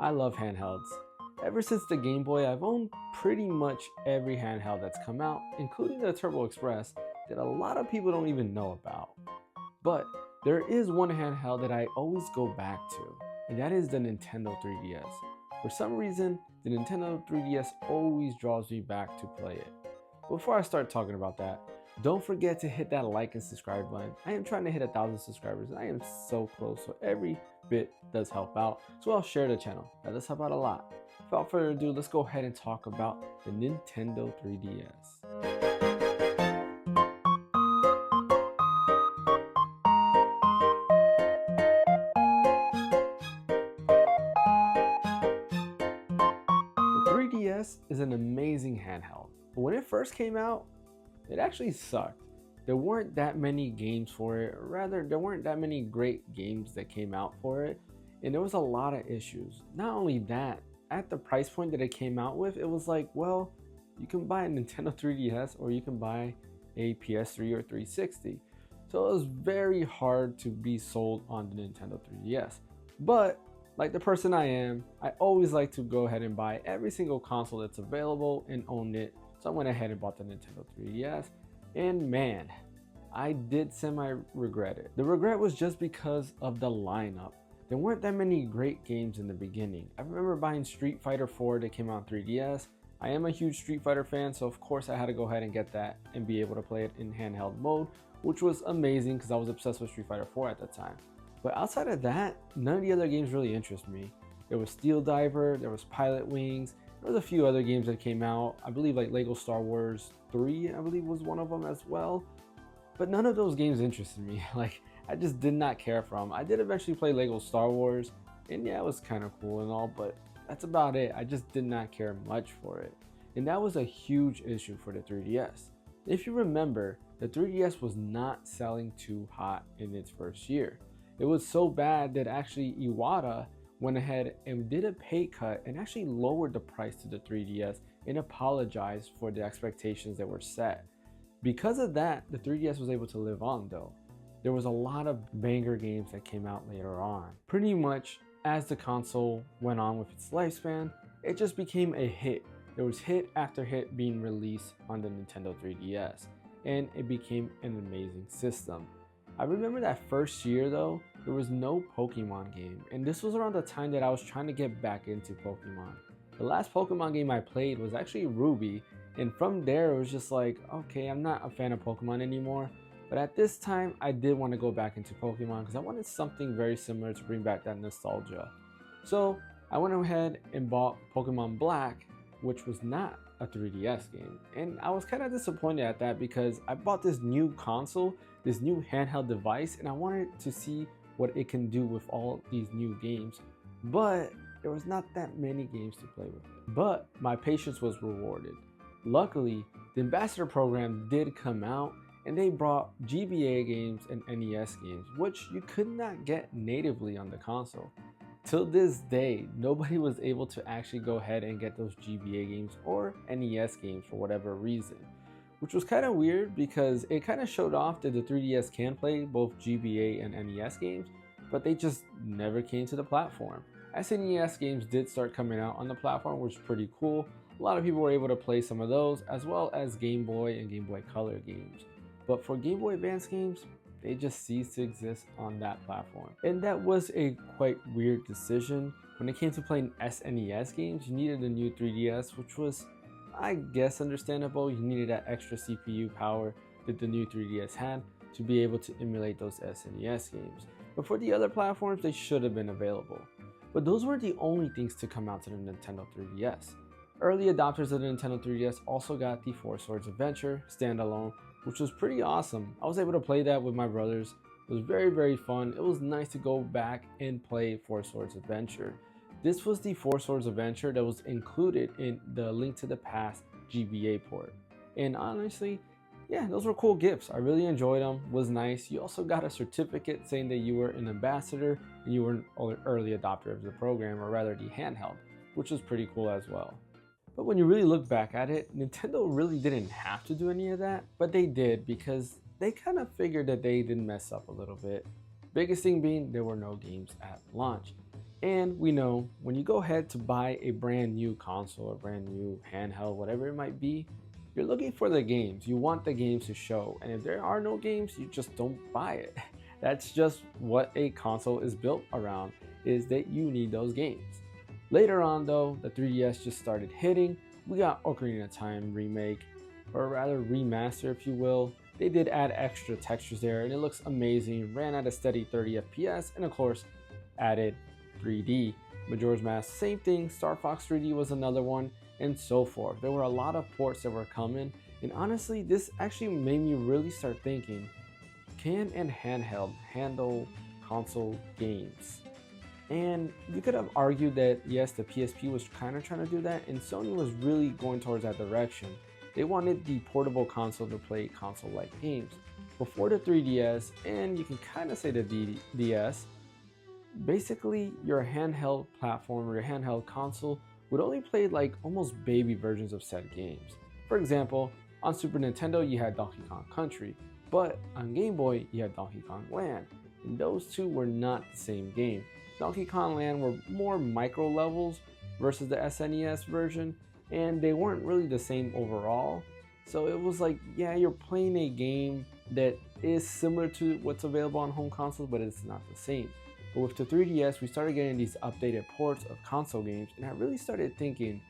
I love handhelds. Ever since the Game Boy, I've owned pretty much every handheld that's come out, including the Turbo Express that a lot of people don't even know about. But there is one handheld that I always go back to, and that is the Nintendo 3DS. For some reason, the Nintendo 3DS always draws me back to play it. Before I start talking about that, don't forget to hit that like and subscribe button. I am trying to hit 1,000 subscribers and I am so close, so every bit does help out. So I'll share the channel. That does help out a lot. Without further ado, let's go ahead and talk about the Nintendo 3DS. The 3DS is an amazing handheld, but when it first came out, it actually sucked. There weren't that many games for it, or rather, there weren't that many great games that came out for it, and there was a lot of issues. Not only that, at the price point that it came out with, it was like, well, you can buy a Nintendo 3DS or you can buy a PS3 or 360. So it was very hard to be sold on the Nintendo 3DS. But like the person I am, I always like to go ahead and buy every single console that's available and own it. So I went ahead and bought the Nintendo 3DS, and man, I did semi-regret it. The regret was just because of the lineup. There weren't that many great games in the beginning. I remember buying Street Fighter 4 that came out on 3DS. I am a huge Street Fighter fan, so of course I had to go ahead and get that and be able to play it in handheld mode, which was amazing because I was obsessed with Street Fighter 4 at the time. But outside of that, none of the other games really interest me. There was Steel Diver, there was Pilot Wings, there was a few other games that came out. I believe like Lego Star Wars 3, I believe was one of them as well. But none of those games interested me. Like, I just did not care for them. I did eventually play Lego Star Wars, and yeah, it was kind of cool and all, but that's about it. I just did not care much for it. And that was a huge issue for the 3DS. If you remember, the 3DS was not selling too hot in its first year. It was so bad that actually Iwata went ahead and did a pay cut and actually lowered the price to the 3DS and apologized for the expectations that were set. Because of that, the 3DS was able to live on though. There was a lot of banger games that came out later on. Pretty much as the console went on with its lifespan, it just became a hit. There was hit after hit being released on the Nintendo 3DS, and it became an amazing system. I remember that first year though, there was no Pokemon game, and this was around the time that I was trying to get back into Pokemon. The last Pokemon game I played was actually Ruby, and from there it was just like, okay, I'm not a fan of Pokemon anymore, but at this time I did want to go back into Pokemon because I wanted something very similar to bring back that nostalgia. So I went ahead and bought Pokemon Black, which was not a 3DS game, and I was kind of disappointed at that because I bought this new console, this new handheld device, and I wanted to see what it can do with all these new games, but there was not that many games to play with. But my patience was rewarded. Luckily, the Ambassador program did come out and they brought GBA games and NES games, which you could not get natively on the console. Till this day, nobody was able to actually go ahead and get those GBA games or NES games for whatever reason, which was kind of weird because it kind of showed off that the 3DS can play both GBA and NES games, but they just never came to the platform. SNES games did start coming out on the platform, which is pretty cool. A lot of people were able to play some of those, as well as Game Boy and Game Boy Color games. But for Game Boy Advance games, they just ceased to exist on that platform. And that was a quite weird decision. When it came to playing SNES games, you needed a new 3DS, which was, I guess, understandable. You needed that extra CPU power that the new 3DS had to be able to emulate those SNES games. But for the other platforms, they should have been available. But those weren't the only things to come out to the Nintendo 3DS. Early adopters of the Nintendo 3DS also got the Four Swords Adventure standalone, which was pretty awesome. I was able to play that with my brothers. It was very fun. It was nice to go back and play Four Swords Adventure. This was the Four Swords Adventure that was included in the Link to the Past GBA port. And honestly, yeah, those were cool gifts. I really enjoyed them. It was nice. You also got a certificate saying that you were an ambassador and you were an early adopter of the program, or rather the handheld, which was pretty cool as well. But when you really look back at it, Nintendo really didn't have to do any of that, but they did because they kind of figured that they did mess up a little bit. Biggest thing being there were no games at launch. And we know when you go ahead to buy a brand new console, a brand new handheld, whatever it might be, you're looking for the games. You want the games to show. And if there are no games, you just don't buy it. That's just what a console is built around, is that you need those games. Later on though, the 3DS just started hitting. We got Ocarina of Time remake, or rather remaster if you will. They did add extra textures there and it looks amazing, ran at a steady 30 FPS, and of course added 3D. Majora's Mask, same thing. Star Fox 3D was another one, and so forth. There were a lot of ports that were coming, and honestly, this actually made me really start thinking, can an handheld handle console games? And you could have argued that yes, the PSP was kind of trying to do that, and Sony was really going towards that direction. They wanted the portable console to play console-like games. Before the 3DS, and you can kind of say the DS, basically your handheld platform or your handheld console would only play like almost baby versions of said games. For example, on Super Nintendo you had Donkey Kong Country, but on Game Boy you had Donkey Kong Land, and those two were not the same game. Donkey Kong Land were more micro levels versus the SNES version, and they weren't really the same overall. So it was like, yeah, you're playing a game that is similar to what's available on home consoles, but it's not the same. But with the 3DS, we started getting these updated ports of console games, and I really started thinking,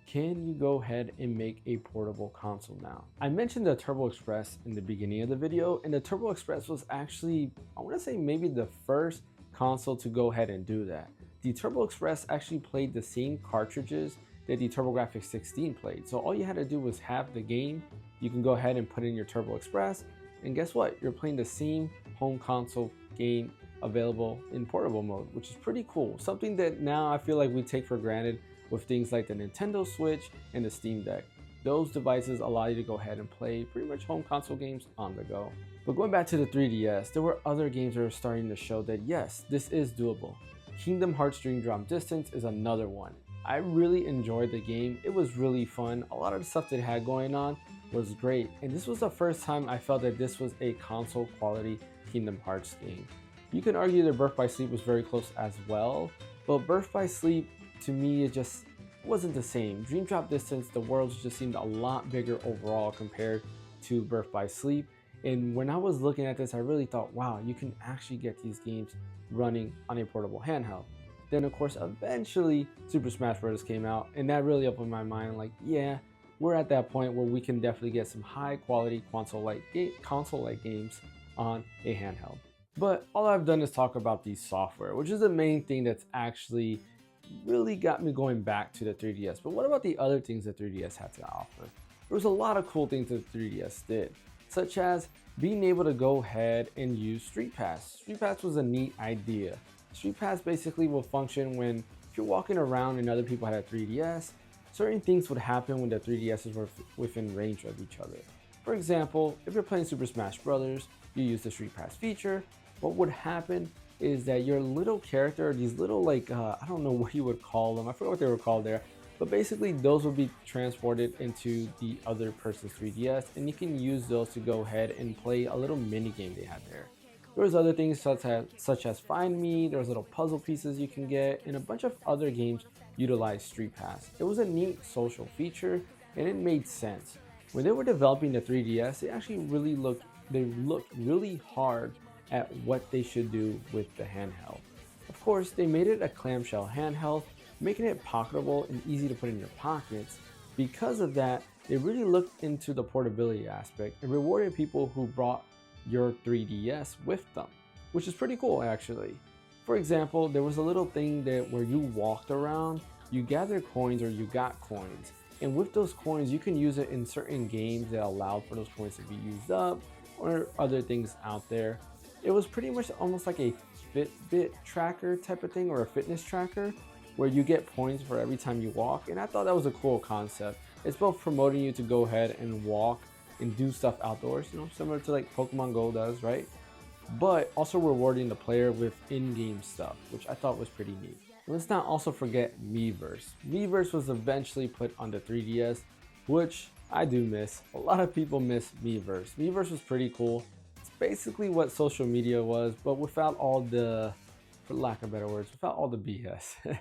can you go ahead and make a portable console now? I mentioned the Turbo Express in the beginning of the video, and the Turbo Express was actually, I want to say maybe the first console to go ahead and do that. The Turbo Express actually played the same cartridges that the TurboGrafx 16 played. So all you had to do was have the game, you can go ahead and put in your Turbo Express, and guess what? You're playing the same home console game available in portable mode, which is pretty cool. Something that now I feel like we take for granted with things like the Nintendo Switch and the Steam Deck. Those devices allow you to go ahead and play pretty much home console games on the go. But going back to the 3DS, there were other games that were starting to show that yes, this is doable. Kingdom Hearts Dream Drop Distance is another one. I really enjoyed the game. It was really fun. A lot of the stuff that it had going on was great. And this was the first time I felt that this was a console quality Kingdom Hearts game. You can argue that Birth by Sleep was very close as well, but Birth by Sleep to me, it just wasn't the same. Dream Drop Distance, the worlds just seemed a lot bigger overall compared to Birth by Sleep. And when I was looking at this, I really thought, wow, you can actually get these games running on a portable handheld. Then of course, eventually Super Smash Bros. Came out, and that really opened my mind, like, yeah, we're at that point where we can definitely get some high quality console-like games on a handheld. But all I've done is talk about the software, which is the main thing that's actually really got me going back to the 3DS. But what about the other things the 3DS had to offer? There was a lot of cool things that the 3DS did, such as being able to go ahead and use Street Pass. Street Pass was a neat idea. Street Pass basically will function when if you're walking around and other people had a 3DS, certain things would happen when the 3DSs were within range of each other. For example, if you're playing Super Smash Bros., you use the Street Pass feature. What would happen is that your little character, these little I don't know what you would call them, I forgot what they were called there, but basically those will be transported into the other person's 3DS, and you can use those to go ahead and play a little mini game they had there. There was other things such as Find Me, there was little puzzle pieces you can get, and a bunch of other games utilize Street Pass. It was a neat social feature, and it made sense. When they were developing the 3DS, they actually looked really hard at what they should do with the handheld. Of course, they made it a clamshell handheld, making it pocketable and easy to put in your pockets. Because of that, they really looked into the portability aspect and rewarded people who brought your 3DS with them, which is pretty cool actually. For example, there was a little thing that where you walked around, you gathered coins or you got coins, and with those coins you can use it in certain games that allowed for those coins to be used up or other things out there. It was pretty much almost like a Fitbit tracker type of thing, or a fitness tracker, where you get points for every time you walk, and I thought that was a cool concept. It's both promoting you to go ahead and walk and do stuff outdoors, similar to like Pokemon Go does, right? But also rewarding the player with in-game stuff, which I thought was pretty neat. Let's not also forget Miiverse. Miiverse was eventually put on the 3DS, which I do miss. A lot of people miss Miiverse. Miiverse was pretty cool. It's basically what social media was, but without all the for lack of better words, without all the BS.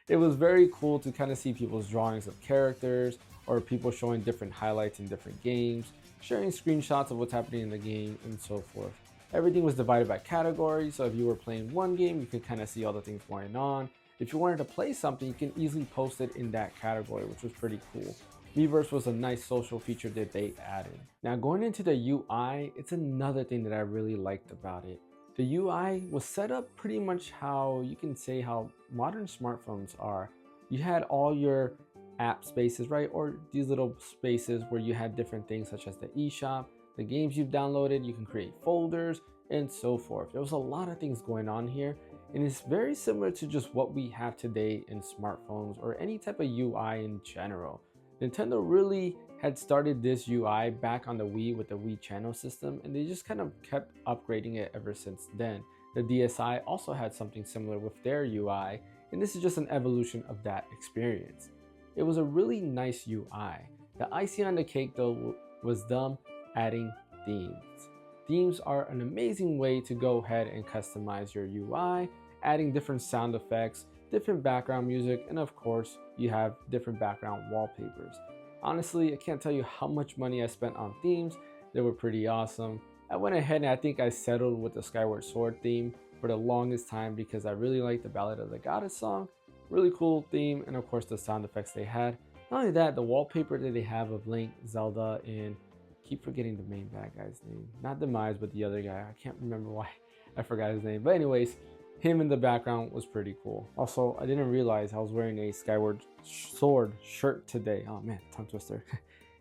It was very cool to kind of see people's drawings of characters or people showing different highlights in different games, sharing screenshots of what's happening in the game, and so forth. Everything was divided by categories, so if you were playing one game, you could kind of see all the things going on. If you wanted to play something, you can easily post it in that category, which was pretty cool. Miiverse was a nice social feature that they added. Now going into the UI, it's another thing that I really liked about it. The UI was set up pretty much how you can say how modern smartphones are. You had all your app spaces, right? Or these little spaces where you had different things such as the eShop, the games you've downloaded, you can create folders and so forth. There was a lot of things going on here, and it's very similar to just what we have today in smartphones or any type of UI in general. Nintendo really had started this UI back on the Wii with the Wii channel system, and they just kind of kept upgrading it ever since then. The DSi also had something similar with their UI, and this is just an evolution of that experience. It was a really nice UI. The icing on the cake though was them adding themes. Themes are an amazing way to go ahead and customize your UI, adding different sound effects, different background music, and of course, you have different background wallpapers. Honestly, I can't tell you how much money I spent on themes. They were pretty awesome. I went ahead and I think I settled with the Skyward Sword theme for the longest time because I really liked the Ballad of the Goddess song. Really cool theme, and of course the sound effects they had. Not only that, the wallpaper that they have of Link, Zelda, and keep forgetting the main bad guy's name. Not Demise, but the other guy. I can't remember why I forgot his name. But anyways, him in the background was pretty cool. Also, I didn't realize I was wearing a Skyward Sword shirt today. Oh man, tongue twister.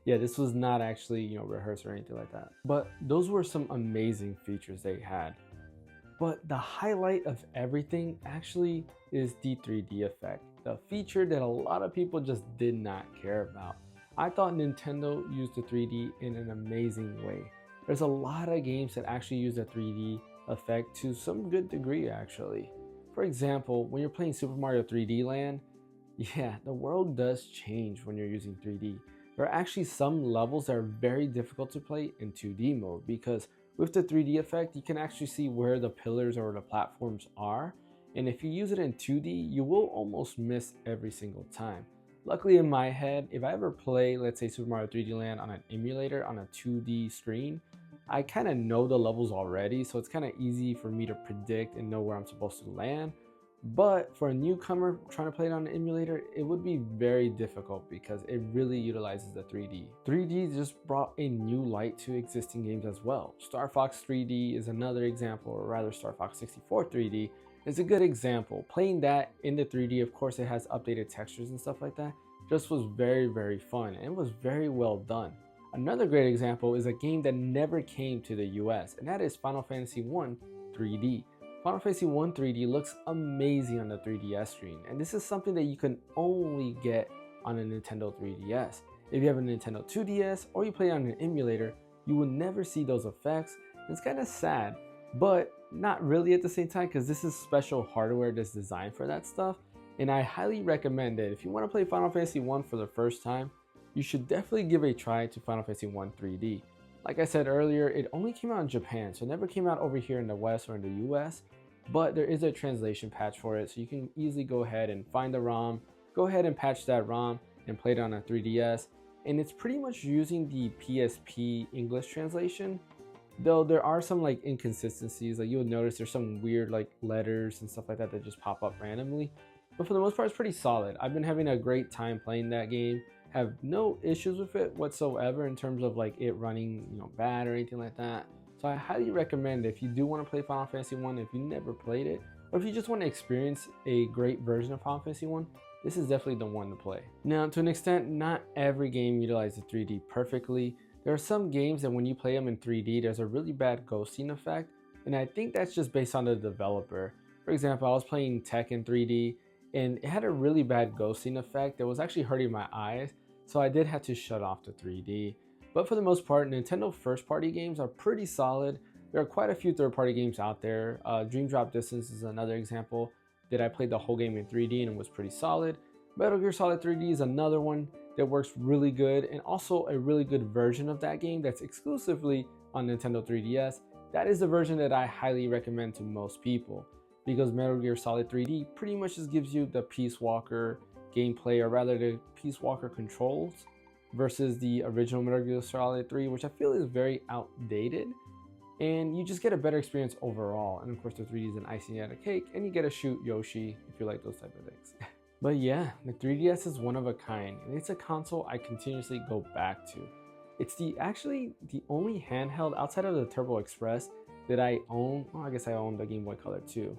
Yeah, this was not actually, rehearsed or anything like that. But those were some amazing features they had. But the highlight of everything actually is the 3D effect, the feature that a lot of people just did not care about. I thought Nintendo used the 3D in an amazing way. There's a lot of games that actually use the 3D effect to some good degree actually. For example, when you're playing Super Mario 3D Land, yeah, the world does change when you're using 3D. There are actually some levels that are very difficult to play in 2D mode because with the 3D effect, you can actually see where the pillars or the platforms are. And if you use it in 2D, you will almost miss every single time. Luckily in my head, if I ever play, let's say Super Mario 3D Land on an emulator on a 2D screen, I kind of know the levels already, so it's kind of easy for me to predict and know where I'm supposed to land. But for a newcomer trying to play it on an emulator, it would be very difficult because it really utilizes the 3D. 3D just brought a new light to existing games as well. Star Fox 3D is another example, or rather Star Fox 64 3D is a good example. Playing that in the 3D, of course it has updated textures and stuff like that, just was very, very fun and it was very well done. Another great example is a game that never came to the US, and that is Final Fantasy 1 3D. Final Fantasy 1 3D looks amazing on the 3DS screen, and this is something that you can only get on a Nintendo 3DS. If you have a Nintendo 2DS or you play on an emulator, you will never see those effects. It's kind of sad, but not really at the same time because this is special hardware that's designed for that stuff. And I highly recommend that if you want to play Final Fantasy 1 for the first time, you should definitely give a try to Final Fantasy 1 3D. Like I said earlier, it only came out in Japan, so it never came out over here in the West or in the US, but there is a translation patch for it, so you can easily go ahead and find the ROM, go ahead and patch that ROM and play it on a 3DS, and it's pretty much using the PSP English translation, though there are some like inconsistencies. Like you'll notice there's some weird like letters and stuff like that that just pop up randomly, but for the most part it's pretty solid. I've been having a great time playing that game. Have no issues with it whatsoever in terms of like it running bad or anything like that. So I highly recommend if you do want to play Final Fantasy 1, if you never played it, or if you just want to experience a great version of Final Fantasy 1, this is definitely the one to play. Now to an extent, not every game utilizes 3D perfectly. There are some games that when you play them in 3D, there's a really bad ghosting effect, and I think that's just based on the developer. For example, I was playing Tekken 3D, and it had a really bad ghosting effect that was actually hurting my eyes, so I did have to shut off the 3D. But for the most part, Nintendo first-party games are pretty solid. There are quite a few third-party games out there. Dream Drop Distance is another example that I played the whole game in 3D and was pretty solid. Metal Gear Solid 3D is another one that works really good, and also a really good version of that game that's exclusively on Nintendo 3DS. That is the version that I highly recommend to most people, because Metal Gear Solid 3D pretty much just gives you the Peace Walker gameplay, or rather the Peace Walker controls, versus the original Metal Gear Solid 3, which I feel is very outdated. And you just get a better experience overall. And of course, the 3D is an icing on a cake, and you get to shoot Yoshi if you like those type of things. But yeah, the 3DS is one of a kind, and it's a console I continuously go back to. It's actually the only handheld outside of the Turbo Express that I own. Well, I guess I own the Game Boy Color too.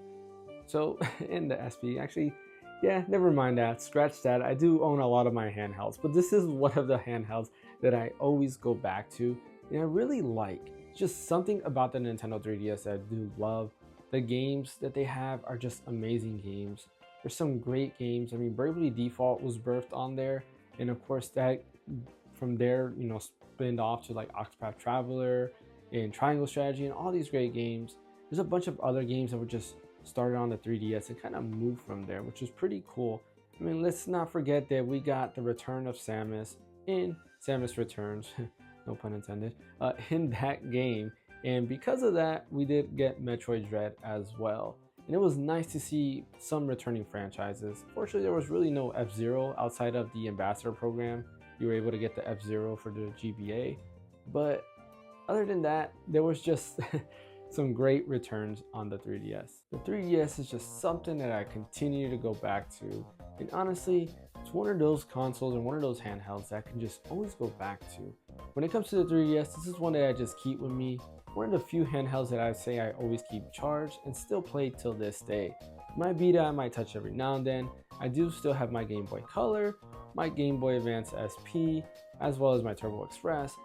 So, in the SP, actually, yeah, never mind that. Scratch that. I do own a lot of my handhelds, but this is one of the handhelds that I always go back to, and I really like. Just something about the Nintendo 3DS that I do love. The games that they have are just amazing games. There's some great games. I mean, Bravely Default was birthed on there, and of course that from there, you know, spinned off to like Octopath Traveler and Triangle Strategy and all these great games. There's a bunch of other games that were just started on the 3DS and kind of moved from there, which was pretty cool. I mean, let's not forget that we got the return of Samus in Samus Returns. No pun intended, in that game. And because of that, we did get Metroid Dread as well. And it was nice to see some returning franchises. Fortunately, there was really no F-Zero outside of the Ambassador program. You were able to get the F-Zero for the GBA. But other than that, there was just some great returns on the 3DS. The 3DS is just something that I continue to go back to. And honestly, it's one of those consoles and one of those handhelds that I can just always go back to. When it comes to the 3DS, this is one that I just keep with me. One of the few handhelds that I say I always keep charged and still play till this day. My Vita I might touch every now and then. I do still have my Game Boy Color, my Game Boy Advance SP, as well as my Turbo Express.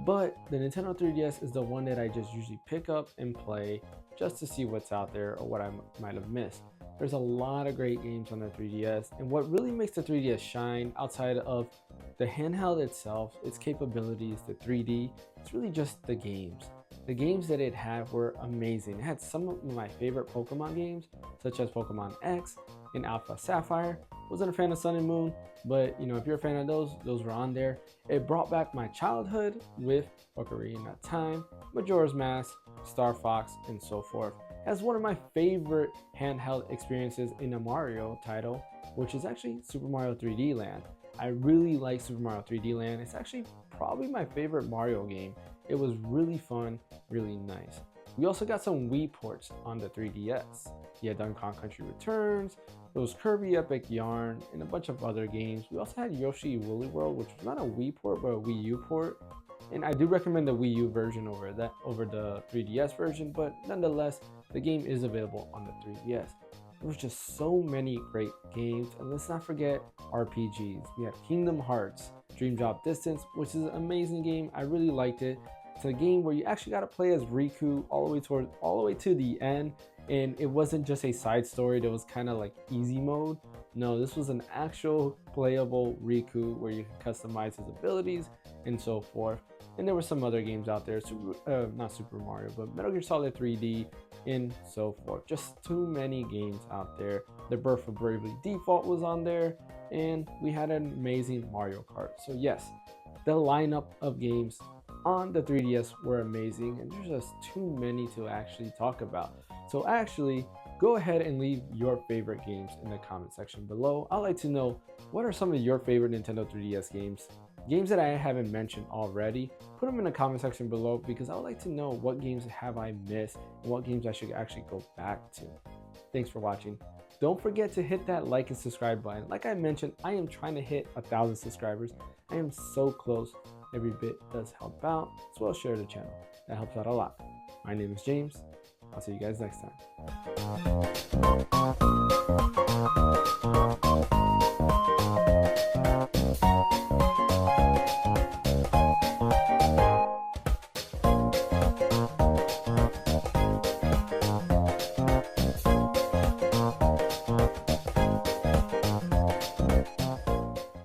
But the Nintendo 3DS is the one that I just usually pick up and play just to see what's out there or what I might have missed. There's a lot of great games on the 3DS, and what really makes the 3DS shine outside of the handheld itself, its capabilities, the 3D, it's really just the games. The games that it had were amazing. It had some of my favorite Pokemon games, such as Pokemon X and Alpha Sapphire. Wasn't a fan of Sun and Moon, but you know, if you're a fan of those were on there. It brought back my childhood with Ocarina of Time, Majora's Mask, Star Fox, and so forth. As one of my favorite handheld experiences in a Mario title, which is actually Super Mario 3D Land. I really like Super Mario 3D Land. It's actually probably my favorite Mario game. It was really fun, really nice. We also got some Wii ports on the 3DS. You had Donkey Kong Country Returns, there was Kirby Epic Yarn, and a bunch of other games. We also had Yoshi Woolly World, which was not a Wii port, but a Wii U port. And I do recommend the Wii U version over the 3DS version, but nonetheless, the game is available on the 3DS. There was just so many great games, and let's not forget RPGs. We have Kingdom Hearts, Dream Drop Distance, which is an amazing game. I really liked it. It's a game where you actually got to play as Riku all the way to the end, and it wasn't just a side story that was kind of like easy mode. No, this was an actual playable Riku where you can customize his abilities and so forth. And there were some other games out there, not Super Mario, but Metal Gear Solid 3D and so forth. Just too many games out there. The Birth of Bravely Default was on there, and we had an amazing Mario Kart. So yes, the lineup of games on the 3DS were amazing, and there's just too many to actually talk about. So actually, go ahead and leave your favorite games in the comment section below. I'd like to know, what are some of your favorite Nintendo 3DS games? Games that I haven't mentioned already, put them in the comment section below, because I would like to know what games have I missed and what games I should actually go back to. Thanks for watching. Don't forget to hit that like and subscribe button. Like I mentioned, I am trying to hit 1,000 subscribers. I am so close. Every bit does help out, as well as share the channel. That helps out a lot. My name is James. I'll see you guys next time.